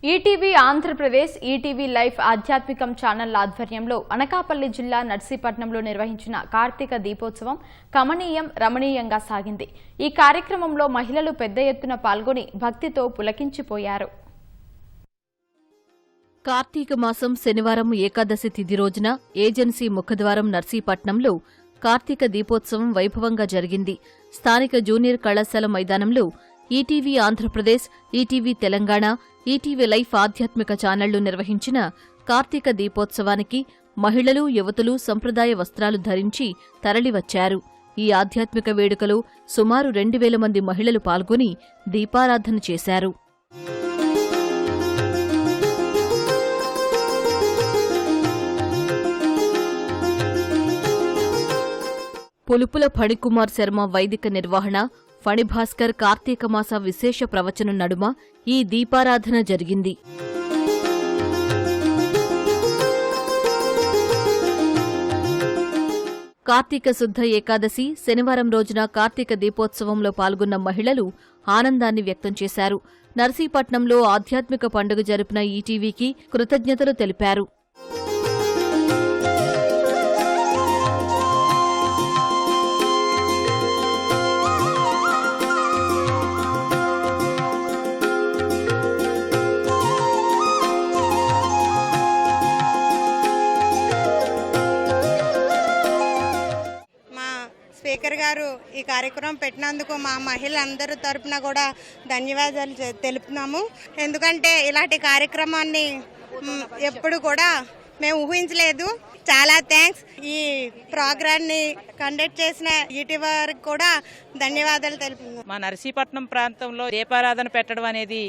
ETV Andhra Pradesh ETV life ఆధ్యాత్మికం channel ఆధ్వర్యంలో అనకాపల్లి జిల్లా నర్సీపట్నంలో నిర్వహించిన కార్తీక దీపోత్సవం కమనీయం రమణీయంగా సాగింది. ఈ కార్యక్రమంలో మహిళలు పెద్ద ఎత్తున పాల్గొని భక్తితో పులకించిపోయారు. కార్తీక మాసం శనివారం ఏకాదశి తిథి రోజున ఏజెన్సీ ముఖద్వారం నర్సీపట్నంలో కార్తీక దీపోత్సవం వైభవంగా జరిగింది. స్థానిక జూనియర్ కళాశాల మైదానంలో ETV Andhra Pradesh, ETV Telangana, ETV life ఆధ్యాత్మిక ఛానళ్లు నిర్వహించిన కార్తీక దీపోత్సవానికి మహిళలు, యువతులు సంప్రదాయ వస్త్రాలు ధరించి తరలివచ్చారు. ఈ ఆధ్యాత్మిక వేడుకలో సుమారు 2000 మంది మహిళలు పాల్గొని దీపారాధన చేశారు. పులుపుల ఫణికుమార్ శర్మ వైదిక నిర్వహణ, ఫణిభాస్కర్ కార్తీక మాస విశేష ప్రవచనం నడుమ ఈ దీపారాధన జరిగింది. కార్తీక శుద్ధ ఏకాదశి శనివారం రోజున కార్తీక దీపోత్సవంలో పాల్గొన్న మహిళలు ఆనందాన్ని వ్యక్తం చేశారు. నర్సీపట్నంలో ఆధ్యాత్మిక పండుగ జరిపిన ఈటీవీకి కృతజ్ఞతలు తెలిపారు. స్పీకర్ గారు ఈ కార్యక్రమం పెట్టినందుకు మా మహిళలందరి తరపున కూడా ధన్యవాదాలు తెలుపుతున్నాము. ఎందుకంటే ఇలాంటి కార్యక్రమాన్ని ఎప్పుడు కూడా మేము ఊహించలేదు. చాలా థ్యాంక్స్. ఈ ప్రోగ్రామ్ని కండక్ట్ చేసిన ఈటీ వారికి కూడా ధన్యవాదాలు తెలుపుతున్నాం. మా నర్సీపట్నం ప్రాంతంలో దీపారాధన పెట్టడం అనేది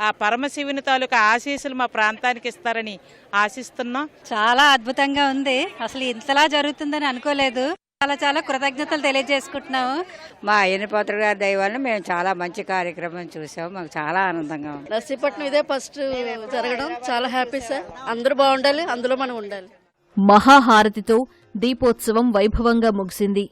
ఆ పరమశివుని తాలూకా ఆశీస్సులు మా ప్రాంతానికి ఇస్తారని ఆశిస్తున్నాం. చాలా అద్భుతంగా ఉంది. అసలు ఇంతలా జరుగుతుందని అనుకోలేదు. చాలా కృతజ్ఞతలు తెలియజేసుకుంటున్నాము. మా అయ్యనపాత్ర గారి దయ వల్ల మేము చాలా మంచి కార్యక్రమం చూసాము. మాకు చాలా ఆనందంగా ఉంది. నర్సీపట్నం ఇదే ఫస్ట్ జరగడం చాలా హ్యాపీ సార్. అందరూ బాగుండాలి, అందులో మనం ఉండాలి. మహాహారతితో దీపోత్సవం వైభవంగా ముగిసింది.